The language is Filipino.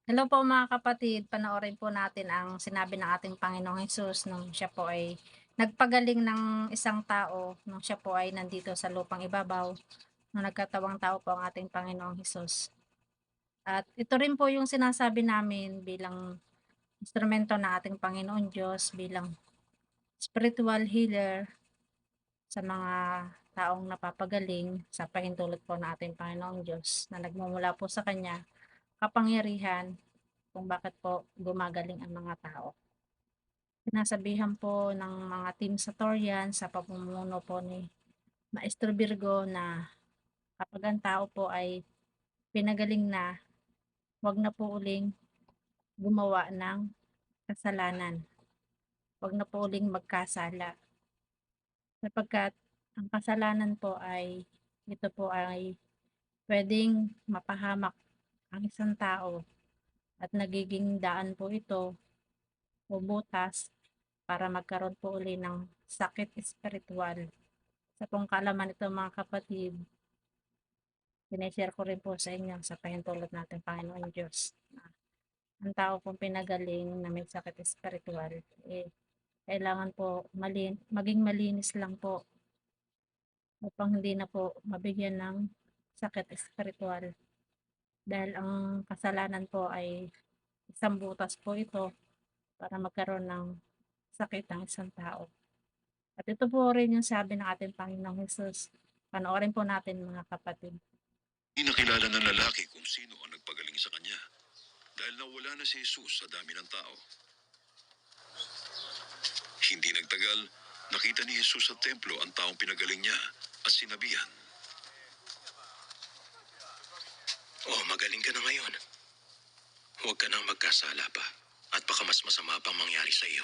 Hello po mga kapatid, panoorin po natin ang sinabi ng ating Panginoong Hesus nung siya po ay nagpagaling ng isang tao nung siya po ay nandito sa lupang ibabaw, nung nagkatawang tao po ang ating Panginoong Hesus. At ito rin po yung sinasabi namin bilang instrumento ng ating Panginoon Diyos, bilang spiritual healer sa mga taong napapagaling sa pahintulot po ng ating Panginoong Diyos na nagmumula po sa Kanya kapangyarihan kung bakit po gumagaling ang mga tao. Sinasabihan po ng mga team sa Torian sa pamumuno po ni Maestro Virgo na kapag ang tao po ay pinagaling na, wag na po uling gumawa ng kasalanan. Wag na po uling magkasala. Sapagkat ang kasalanan po ay ito po ay pwedeng mapahamak ang isang tao at nagiging daan po ito o butas para magkaroon po uli ng sakit espiritual. Sa pong kaalaman nito mga kapatid, sinishare ko rin po sa inyo sa pahintulot natin Panginoon Diyos. Ang tao pong pinagaling na may sakit espiritual, kailangan po maging malinis lang po upang hindi na po mabigyan ng sakit espiritual. Dahil ang kasalanan po ay isang butas po ito para magkaroon ng sakit ang isang tao. At ito po rin yung sabi ng ating Panginoong Hesus. Panoorin po natin mga kapatid. Hindi nakilala ng lalaki kung sino ang nagpagaling sa kanya dahil nawala na si Jesus sa dami ng tao. Hindi nagtagal, nakita ni Jesus sa templo ang taong pinagaling niya at sinabihan, "Oh, magaling ka na ngayon. Huwag ka nang magkasala pa at baka mas masama pang mangyari sa iyo."